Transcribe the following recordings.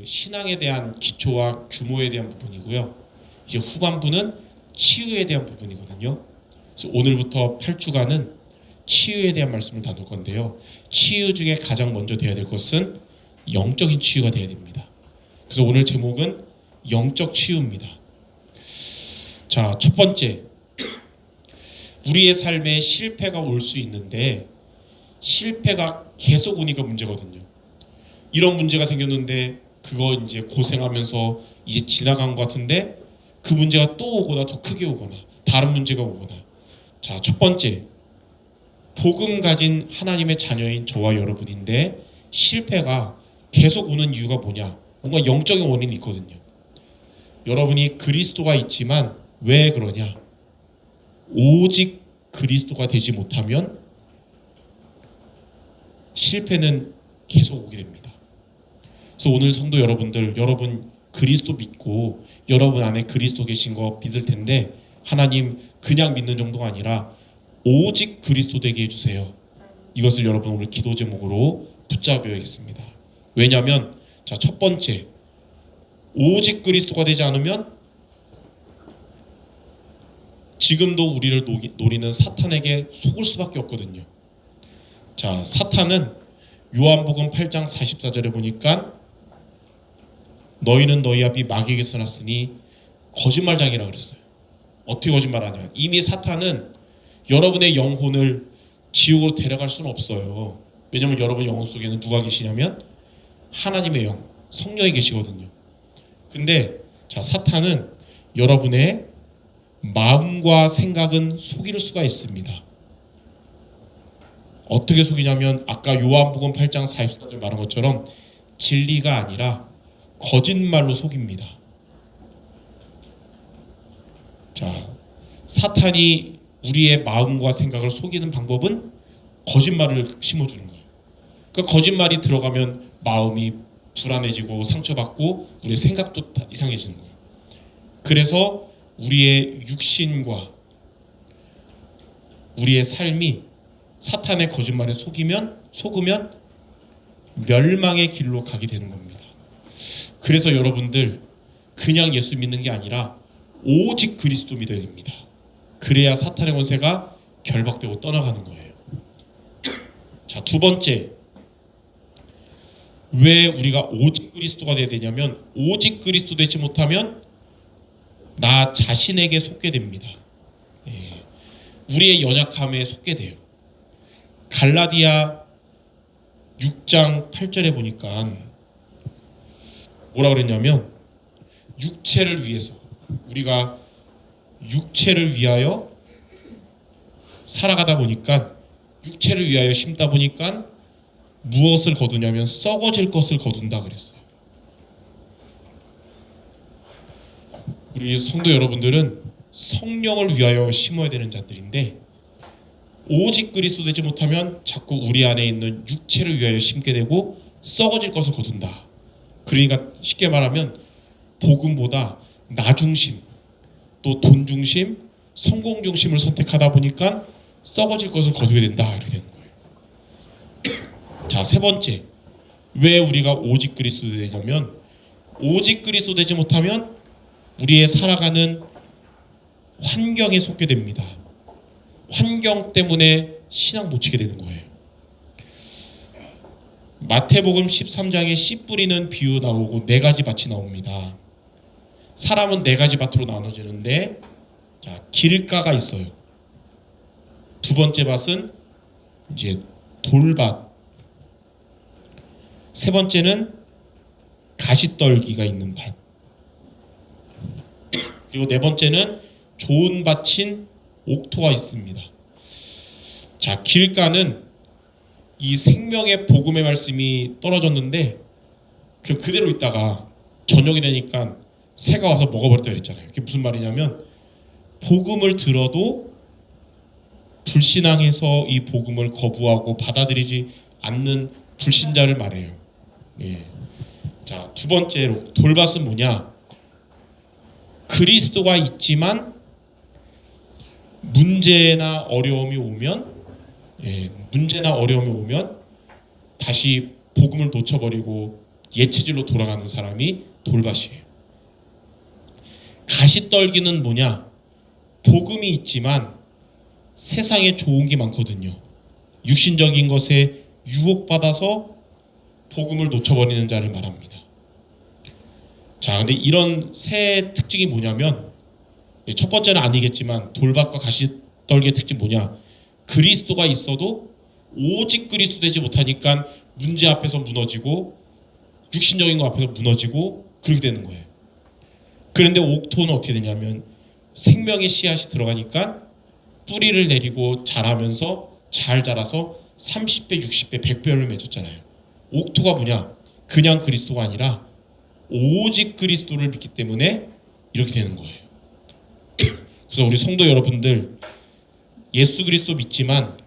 신앙에 대한 기초와 규모에 대한 부분이고요. 이제 후반부는 치유에 대한 부분이거든요. 그래서 오늘부터 8주간은 치유에 대한 말씀을 나눌 건데요. 치유 중에 가장 먼저 돼야 될 것은 영적인 치유가 돼야 됩니다. 그래서 오늘 제목은 영적 치유입니다. 자, 첫 번째, 우리의 삶에 실패가 올 수 있는데 실패가 계속 오니까 문제거든요. 이런 문제가 생겼는데 그거 이제 고생하면서 이제 지나간 것 같은데 그 문제가 또 오거나 더 크게 오거나 다른 문제가 오거나. 자, 첫 번째, 복음 가진 하나님의 자녀인 저와 여러분인데 실패가 계속 오는 이유가 뭐냐? 뭔가 영적인 원인이 있거든요. 여러분이 그리스도가 있지만 왜 그러냐? 오직 그리스도가 되지 못하면 실패는 계속 오게 됩니다. 그래서 오늘 성도 여러분들, 여러분 그리스도 믿고 여러분 안에 그리스도 계신 거 믿을 텐데 하나님 그냥 믿는 정도가 아니라 오직 그리스도 되게 해주세요. 이것을 여러분 오늘 기도 제목으로 붙잡아야겠습니다. 왜냐하면 자, 첫 번째, 오직 그리스도가 되지 않으면 지금도 우리를 노리는 사탄에게 속을 수밖에 없거든요. 자, 사탄은 요한복음 8장 44절에 보니까 너희는 너희 아비 마귀에게서 났으니 거짓말장이라 그랬어요. 어떻게 거짓말하냐? 이미 사탄은 여러분의 영혼을 지옥으로 데려갈 수는 없어요. 왜냐하면 여러분 영혼 속에는 누가 계시냐면 하나님의 영, 성령이 계시거든요. 근데 자, 사탄은 여러분의 마음과 생각은 속일 수가 있습니다. 어떻게 속이냐면 아까 요한복음 8장 44절 말한 것처럼 진리가 아니라 거짓말로 속입니다. 자, 사탄이 우리의 마음과 생각을 속이는 방법은 거짓말을 심어주는 거예요. 그러니까 거짓말이 들어가면 마음이 불안해지고 상처받고 우리의 생각도 다 이상해지는 거예요. 그래서 우리의 육신과 우리의 삶이 사탄의 거짓말에 속으면 멸망의 길로 가게 되는 겁니다. 그래서 여러분들 그냥 예수 믿는 게 아니라 오직 그리스도 믿어야 됩니다. 그래야 사탄의 권세가 결박되고 떠나가는 거예요. 자, 두 번째, 왜 우리가 오직 그리스도가 돼야 되냐면 오직 그리스도 되지 못하면 나 자신에게 속게 됩니다. 우리의 연약함에 속게 돼요. 갈라디아 6장 8절에 보니까 뭐라 그랬냐면 육체를 위해서 우리가 육체를 위하여 살아가다 보니까 육체를 위하여 심다 보니까 무엇을 거두냐면 썩어질 것을 거둔다 그랬어요. 우리 성도 여러분들은 성령을 위하여 심어야 되는 자들인데 오직 그리스도 되지 못하면 자꾸 우리 안에 있는 육체를 위하여 심게 되고 썩어질 것을 거둔다. 그러니까 쉽게 말하면 복음보다 나 중심, 또 돈 중심, 성공 중심을 선택하다 보니까 썩어질 것을 거두게 된다. 이렇게 되는 거예요. 자, 세 번째, 왜 우리가 오직 그리스도 되냐면 오직 그리스도 되지 못하면 우리의 살아가는 환경에 속게 됩니다. 환경 때문에 신앙 놓치게 되는 거예요. 마태복음 13장에 씨 뿌리는 비유 나오고 네 가지 밭이 나옵니다. 사람은 네 가지 밭으로 나눠지는데 자, 길가가 있어요. 두 번째 밭은 이제 돌밭. 세 번째는 가시떨기가 있는 밭. 그리고 네 번째는 좋은 밭인 옥토가 있습니다. 자, 길가는 이 생명의 복음의 말씀이 떨어졌는데 그대로 있다가 저녁이 되니까 새가 와서 먹어버렸다 그랬잖아요. 그게 무슨 말이냐면 복음을 들어도 불신앙해서 이 복음을 거부하고 받아들이지 않는 불신자를 말해요. 예. 자, 두 번째로 돌밭은 뭐냐? 그리스도가 있지만 문제나 어려움이 오면 다시 복음을 놓쳐버리고 예체질로 돌아가는 사람이 돌밭이에요. 가시떨기는 뭐냐? 복음이 있지만 세상에 좋은 게 많거든요. 육신적인 것에 유혹받아서 복음을 놓쳐버리는 자를 말합니다. 자, 근데 이런 새 특징이 뭐냐면, 첫 번째는 아니겠지만 돌밭과 가시떨기의 특징이 뭐냐? 그리스도가 있어도 오직 그리스도 되지 못하니까 문제 앞에서 무너지고 육신적인 것 앞에서 무너지고 그렇게 되는 거예요. 그런데 옥토는 어떻게 되냐면 생명의 씨앗이 들어가니까 뿌리를 내리고 자라면서 잘 자라서 30배, 60배, 100배를 맺었잖아요. 옥토가 뭐냐? 그냥 그리스도가 아니라 오직 그리스도를 믿기 때문에 이렇게 되는 거예요. 그래서 우리 성도 여러분들, 예수 그리스도 믿지만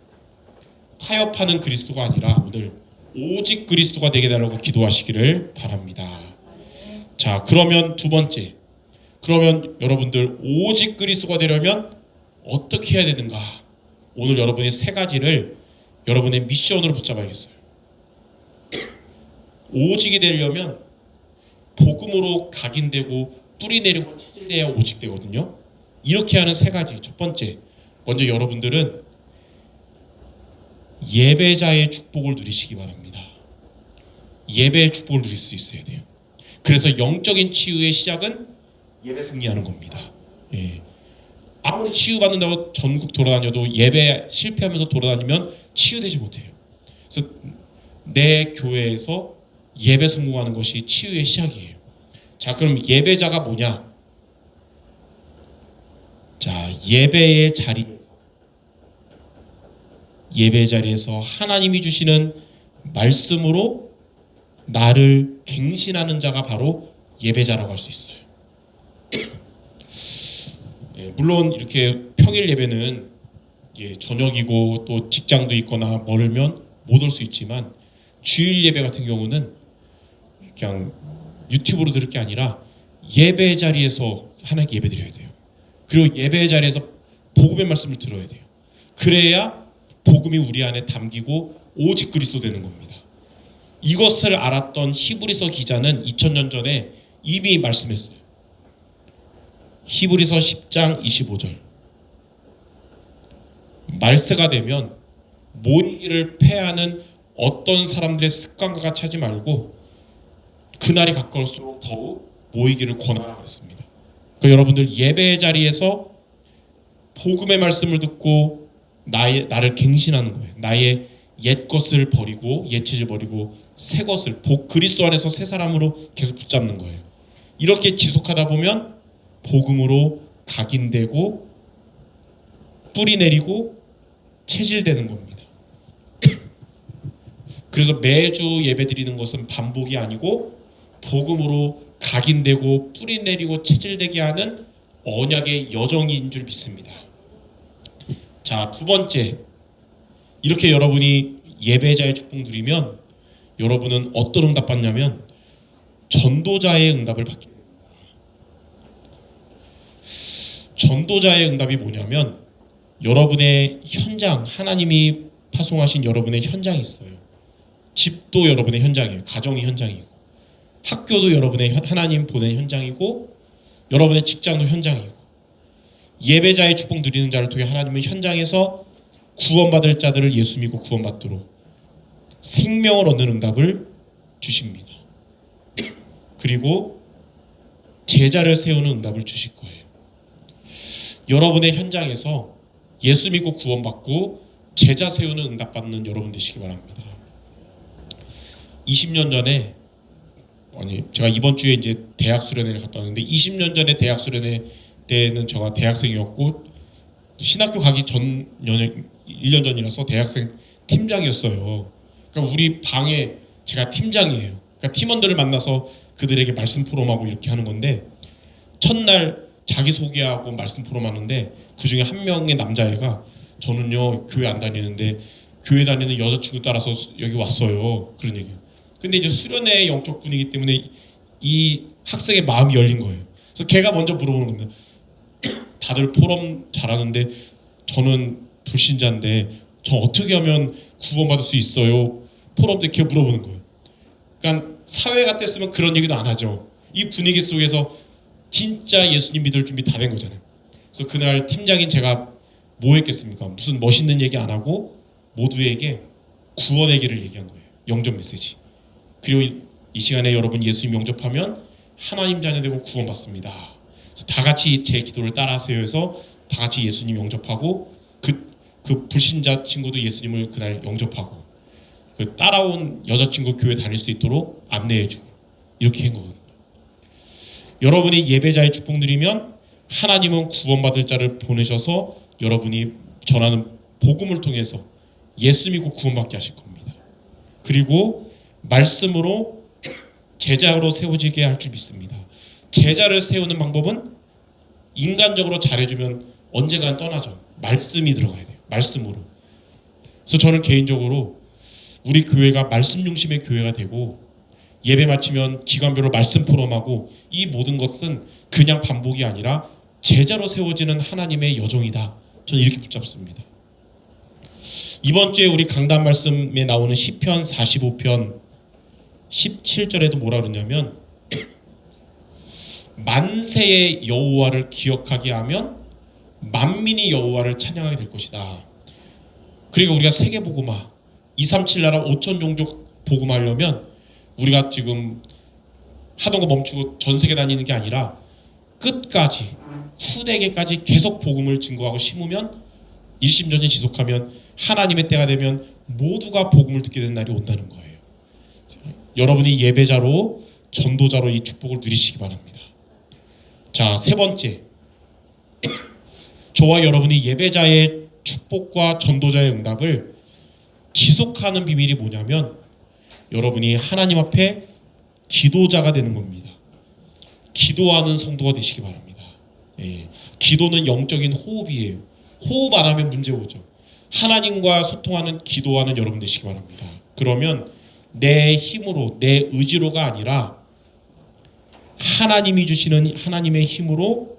타협하는 그리스도가 아니라 오늘 오직 그리스도가 되게 달라고 기도하시기를 바랍니다. 자, 그러면 두 번째, 그러면 여러분들 오직 그리스도가 되려면 어떻게 해야 되는가? 오늘 여러분의 세 가지를 여러분의 미션으로 붙잡아야겠어요. 오직이 되려면 복음으로 각인되고 뿌리 내리고 체질돼야 오직 되거든요. 이렇게 하는 세 가지. 첫 번째, 먼저 여러분들은 예배자의 축복을 누리시기 바랍니다. 예배의 축복을 누릴 수 있어야 돼요. 그래서 영적인 치유의 시작은 예배 승리하는 겁니다. 예. 아무리 치유받는다고 전국 돌아다녀도 예배 실패하면서 돌아다니면 치유되지 못해요. 그래서 내 교회에서 예배 성공하는 것이 치유의 시작이에요. 자, 그럼 예배자가 뭐냐? 자, 예배의 자리에서 하나님이 주시는 말씀으로 나를 갱신하는 자가 바로 예배자라고 할 수 있어요. 예, 물론 이렇게 평일 예배는 저녁이고 또 직장도 있거나 멀면 못 올 수 있지만 주일 예배 같은 경우는 그냥 유튜브로 들을 게 아니라 예배 자리에서 하나님께 예배 드려야 돼요. 그리고 예배 자리에서 복음의 말씀을 들어야 돼요. 그래야 복음이 우리 안에 담기고 오직 그리스도 되는 겁니다. 이것을 알았던 히브리서 기자는 2000년 전에 이미 말씀했어요. 히브리서 10장 25절. 말세가 되면 모이기를 패하는 어떤 사람들의 습관과 같이 하지 말고 그날이 가까울수록 더욱 모이기를 권하라고 했습니다. 그러니까 여러분들 예배의 자리에서 복음의 말씀을 듣고 나를 갱신하는 거예요. 나의 옛 것을 버리고 옛 체질 버리고 새 것을 그리스도 안에서 새 사람으로 계속 붙잡는 거예요. 이렇게 지속하다 보면 복음으로 각인되고 뿌리 내리고 체질되는 겁니다. 그래서 매주 예배 드리는 것은 반복이 아니고 복음으로 각인되고 뿌리 내리고 체질되게 하는 언약의 여정인 줄 믿습니다. 자, 두 번째, 이렇게 여러분이 예배자의 축복 누리면 여러분은 어떤 응답 받냐면 전도자의 응답을 받게 됩니다. 전도자의 응답이 뭐냐면 여러분의 현장, 하나님이 파송하신 여러분의 현장이 있어요. 집도 여러분의 현장이에요. 가정이 현장이고 학교도 여러분의 하나님 보낸 현장이고 여러분의 직장도 현장이고 예배자의 축복 누리는 자를 통해 하나님은 현장에서 구원받을 자들을 예수 믿고 구원받도록 생명을 얻는 응답을 주십니다. 그리고 제자를 세우는 응답을 주실 거예요. 여러분의 현장에서 예수 믿고 구원받고 제자 세우는 응답받는 여러분 되시기 바랍니다. 20년 전에 제가 이번 주에 이제 대학 수련회를 갔다 왔는데 20년 전에 대학 수련회 때는 제가 대학생이었고 신학교 가기 전 1년 전이라서 대학생 팀장이었어요. 그러니까 우리 방에 제가 팀장이에요. 그러니까 팀원들을 만나서 그들에게 말씀 포럼하고 이렇게 하는 건데 첫날 자기소개하고 말씀 포럼하는데 그중에 한 명의 남자애가 저는요 교회 안 다니는데 교회 다니는 여자친구 따라서 여기 왔어요. 그런 얘기예요. 근데 이제 수련회의 영적 분위기 때문에 이 학생의 마음이 열린 거예요. 그래서 걔가 먼저 물어보는 겁니다. 다들 포럼 잘하는데 저는 불신자인데 저 어떻게 하면 구원받을 수 있어요? 포럼 때 걔 물어보는 거예요. 그러니까 사회 같았으면 그런 얘기도 안 하죠. 이 분위기 속에서 진짜 예수님 믿을 준비 다 된 거잖아요. 그래서 그날 팀장인 제가 뭐 했겠습니까? 무슨 멋있는 얘기 안 하고 모두에게 구원의 길을 얘기한 거예요. 영접 메시지. 그리고 이 시간에 여러분 예수님 영접하면 하나님 자녀 되고 구원받습니다. 그래서 다 같이 제 기도를 따라하세요 해서 다 같이 예수님 영접하고 그 불신자 친구도 예수님을 그날 영접하고 그 따라온 여자친구 교회 다닐 수 있도록 안내해주고 이렇게 한 거거든요. 여러분이 예배자의 축복 누리면 하나님은 구원받을 자를 보내셔서 여러분이 전하는 복음을 통해서 예수 믿고 구원받게 하실 겁니다. 그리고 말씀으로 제자로 세워지게 할 줄 믿습니다. 제자를 세우는 방법은 인간적으로 잘해주면 언젠간 떠나죠. 말씀이 들어가야 돼요. 말씀으로. 그래서 저는 개인적으로 우리 교회가 말씀 중심의 교회가 되고 예배 마치면 기간별로 말씀 포럼하고 이 모든 것은 그냥 반복이 아니라 제자로 세워지는 하나님의 여정이다. 저는 이렇게 붙잡습니다. 이번 주에 우리 강단 말씀에 나오는 시편 45편 17절에도 뭐라 그러냐면 만세의 여호와를 기억하게 하면 만민이 여호와를 찬양하게 될 것이다. 그리고 우리가 세계복음화 237 나라 5천 종족 복음하려면 우리가 지금 하던 거 멈추고 전 세계 다니는 게 아니라 끝까지 후대계까지 계속 복음을 증거하고 심으면 일심전심 지속하면 하나님의 때가 되면 모두가 복음을 듣게 되는 날이 온다는 거예요. 여러분이 예배자로 전도자로 이 축복을 누리시기 바랍니다. 자, 세 번째, 저와 여러분이 예배자의 축복과 전도자의 응답을 지속하는 비밀이 뭐냐면 여러분이 하나님 앞에 기도자가 되는 겁니다. 기도하는 성도가 되시기 바랍니다. 예, 기도는 영적인 호흡이에요. 호흡 안 하면 문제 오죠. 하나님과 소통하는 기도하는 여러분 되시기 바랍니다. 그러면 내 힘으로 내 의지로가 아니라 하나님이 주시는 하나님의 힘으로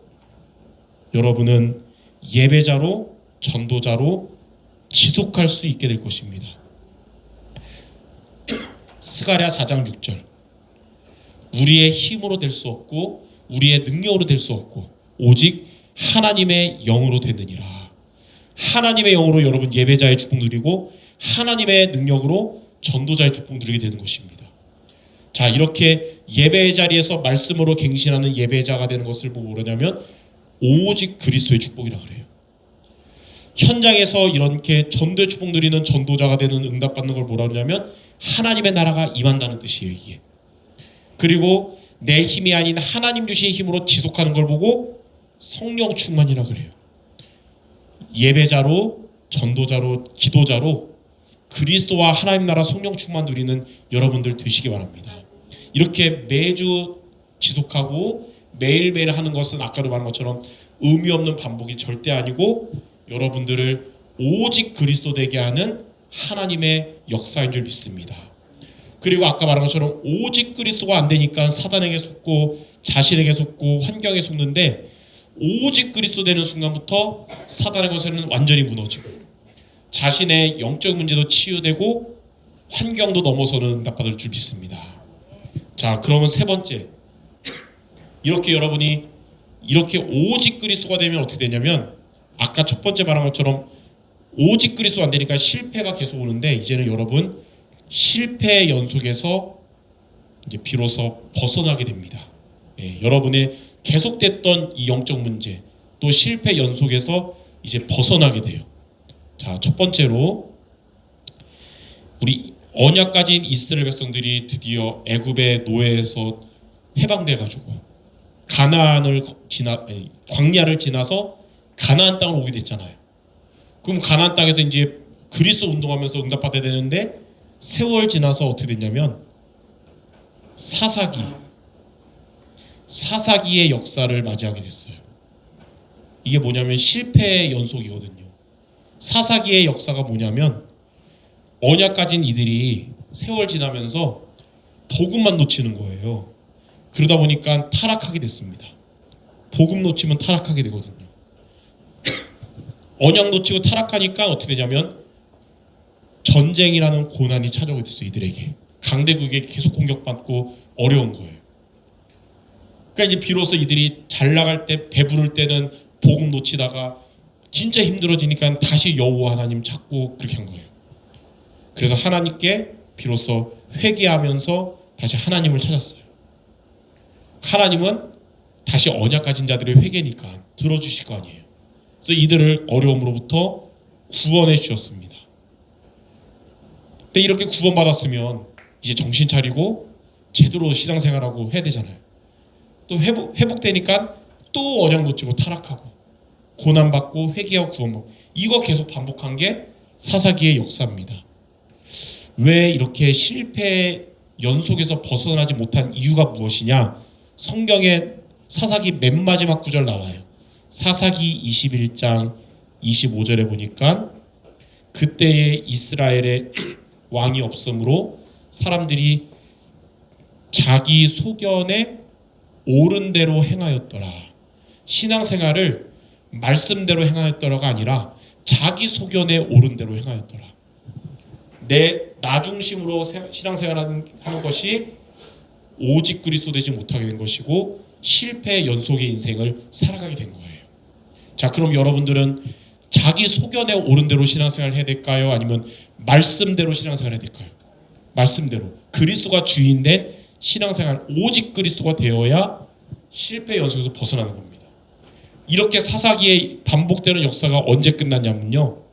여러분은 예배자로 전도자로 지속할 수 있게 될 것입니다. 스가랴 4장 6절 우리의 힘으로 될 수 없고 우리의 능력으로 될 수 없고 오직 하나님의 영으로 되느니라. 하나님의 영으로 여러분 예배자의 축복 누리고 하나님의 능력으로 전도자의 축복 누리게 되는 것입니다. 자, 이렇게 예배의 자리에서 말씀으로 갱신하는 예배자가 되는 것을 뭐 모르냐면 오직 그리스도의 축복이라 그래요. 현장에서 이렇게 전도의 축복 누리는 전도자가 되는 응답받는 걸 뭐라 그러냐면 하나님의 나라가 임한다는 뜻이에요, 이게. 그리고 내 힘이 아닌 하나님 주신 힘으로 지속하는 걸 보고 성령 충만이라 그래요. 예배자로 전도자로 기도자로 그리스도와 하나님 나라 성령 충만 누리는 여러분들 되시기 바랍니다. 이렇게 매주 지속하고 매일매일 하는 것은 아까도 말한 것처럼 의미 없는 반복이 절대 아니고 여러분들을 오직 그리스도 되게 하는 하나님의 역사인 줄 믿습니다. 그리고 아까 말한 것처럼 오직 그리스도가 안 되니까 사단에게 속고 자신에게 속고 환경에 속는데 오직 그리스도 되는 순간부터 사단의 것에는 완전히 무너지고 자신의 영적 문제도 치유되고 환경도 넘어서는 응답받을 줄 믿습니다. 자, 그러면 세 번째, 이렇게 여러분이 이렇게 오직 그리스도가 되면 어떻게 되냐면 아까 첫 번째 말한 것처럼 오직 그리스도 안 되니까 실패가 계속 오는데 이제는 여러분 실패의 연속에서 이제 비로소 벗어나게 됩니다. 예, 여러분의 계속됐던 이 영적 문제 또 실패 연속에서 이제 벗어나게 돼요. 자, 첫 번째로 우리 언약 가진 이스라엘 백성들이 드디어 애굽의 노예에서 해방돼 가지고 가나안을 광야를 지나서 가나안 땅을 오게 됐잖아요. 그럼 가나안 땅에서 이제 그리스도 운동하면서 응답받아야 되는데 세월 지나서 어떻게 됐냐면 사사기의 역사를 맞이하게 됐어요. 이게 뭐냐면 실패의 연속이거든요. 사사기의 역사가 뭐냐면 언약 가진 이들이 세월 지나면서 복음만 놓치는 거예요. 그러다 보니까 타락하게 됐습니다. 복음 놓치면 타락하게 되거든요. 언약 놓치고 타락하니까 어떻게 되냐면 전쟁이라는 고난이 찾아오게 됐어요, 이들에게. 강대국에게 계속 공격받고 어려운 거예요. 그러니까 이제 비로소 이들이 잘 나갈 때, 배부를 때는 복음 놓치다가 진짜 힘들어지니까 다시 여호와 하나님 찾고 그렇게 한 거예요. 그래서 하나님께 비로소 회개하면서 다시 하나님을 찾았어요. 하나님은 다시 언약 가진 자들의 회개니까 들어주실 거 아니에요. 그래서 이들을 어려움으로부터 구원해 주셨습니다. 근데 이렇게 구원받았으면 이제 정신 차리고 제대로 신앙생활하고 해야 되잖아요. 또 회복되니까 또 언약 놓치고 타락하고 고난받고 회개하고 구원받고, 이거 계속 반복한 게 사사기의 역사입니다. 왜 이렇게 실패 연속에서 벗어나지 못한 이유가 무엇이냐? 성경에 사사기 맨 마지막 구절 나와요. 사사기 21장 25절에 보니까 그때에 이스라엘에 왕이 없으므로 사람들이 자기 소견에 옳은 대로 행하였더라. 신앙생활을 말씀대로 행하였더라가 아니라 자기 소견에 옳은 대로 행하였더라. 나 중심으로 신앙생활하는 것이 오직 그리스도 되지 못하게 된 것이고 실패 연속의 인생을 살아가게 된 거예요. 자, 그럼 여러분들은 자기 소견에 옳은 대로 신앙생활을 해야 될까요? 아니면 말씀대로 신앙생활을 해야 될까요? 말씀대로. 그리스도가 주인된 신앙생활, 오직 그리스도가 되어야 실패 연속에서 벗어나는 겁니다. 이렇게 사사기에 반복되는 역사가 언제 끝났냐면요,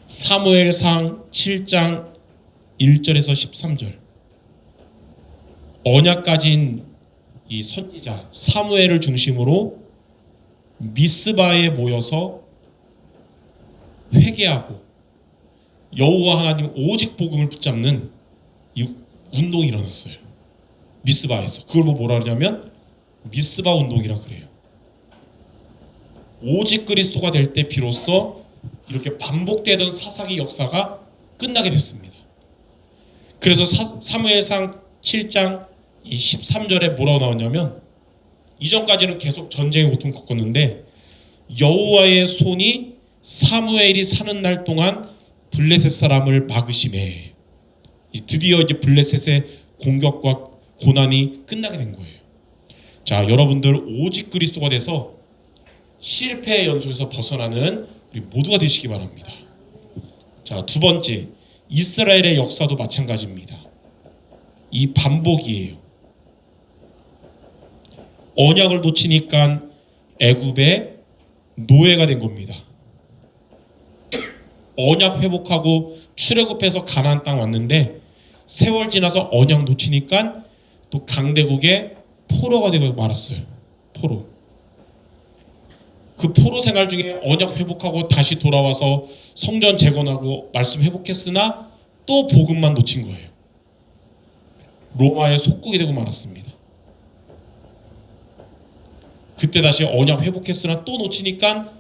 사무엘상 7장 1절에서 13절. 언약 가진 이 선지자 사무엘을 중심으로 미스바에 모여서 회개하고 여호와 하나님 오직 복음을 붙잡는 이 운동이 일어났어요. 미스바에서. 그걸 뭐라 그러냐면 미스바 운동이라 그래요. 오직 그리스도가 될 때 비로소 이렇게 반복되던 사사기 역사가 끝나게 됐습니다. 그래서 사무엘상 7장 13절에 뭐라고 나오냐면, 이전까지는 계속 전쟁의 고통을 겪었는데 여호와의 손이 사무엘이 사는 날 동안 블레셋 사람을 막으심에 드디어 이제 블레셋의 공격과 고난이 끝나게 된 거예요. 자, 여러분들 오직 그리스도가 돼서 실패의 연속에서 벗어나는 우리 모두가 되시기 바랍니다. 자, 두 번째, 이스라엘의 역사도 마찬가지입니다. 이 반복이에요. 언약을 놓치니까 애굽의 노예가 된 겁니다. 언약 회복하고 출애굽해서 가나안 땅 왔는데 세월 지나서 언약 놓치니까 또 강대국의 포로가 되고 말았어요. 포로. 그 포로 생활 중에 언약 회복하고 다시 돌아와서 성전 재건하고 말씀 회복했으나 또 복음만 놓친 거예요. 로마의 속국이 되고 말았습니다. 그때 다시 언약 회복했으나 또 놓치니까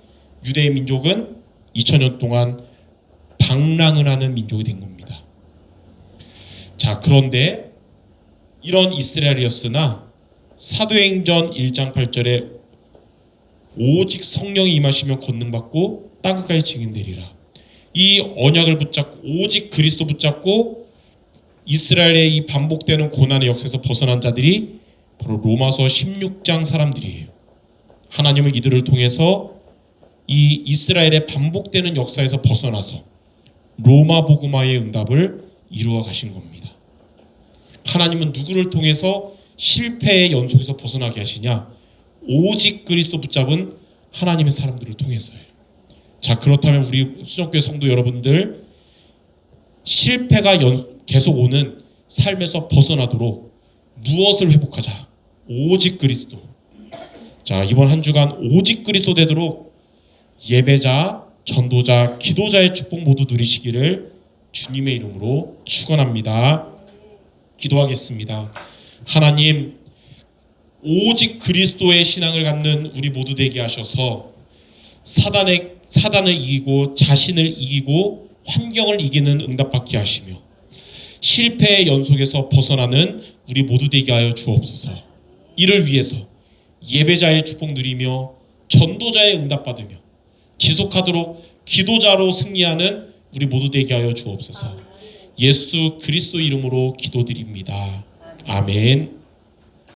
유대의 민족은 2000년 동안 방랑을 하는 민족이 된 겁니다. 자, 그런데 이런 이스라엘이었으나 사도행전 1장 8절에 오직 성령이 임하시면 권능받고 땅끝까지 증인되리라. 이 언약을 붙잡고 오직 그리스도 붙잡고 이스라엘의 이 반복되는 고난의 역사에서 벗어난 자들이 바로 로마서 16장 사람들이에요. 하나님은 이들을 통해서 이 이스라엘의 반복되는 역사에서 벗어나서 로마 복음화의 응답을 이루어 가신 겁니다. 하나님은 누구를 통해서 실패의 연속에서 벗어나게 하시냐? 오직 그리스도 붙잡은 하나님의 사람들을 통해서요. 자, 그렇다면 우리 수정교회 성도 여러분들, 실패가 계속 오는 삶에서 벗어나도록 무엇을 회복하자? 오직 그리스도. 자, 이번 한 주간 오직 그리스도 되도록 예배자, 전도자, 기도자의 축복 모두 누리시기를 주님의 이름으로 축원합니다. 기도하겠습니다. 하나님, 오직 그리스도의 신앙을 갖는 우리 모두 되게 하셔서 사단을 이기고 자신을 이기고 환경을 이기는 응답받게 하시며 실패의 연속에서 벗어나는 우리 모두 되게 하여 주옵소서. 이를 위해서 예배자의 축복 누리며 전도자의 응답받으며 지속하도록 기도자로 승리하는 우리 모두 되게 하여 주옵소서. 예수 그리스도 이름으로 기도드립니다. 아멘.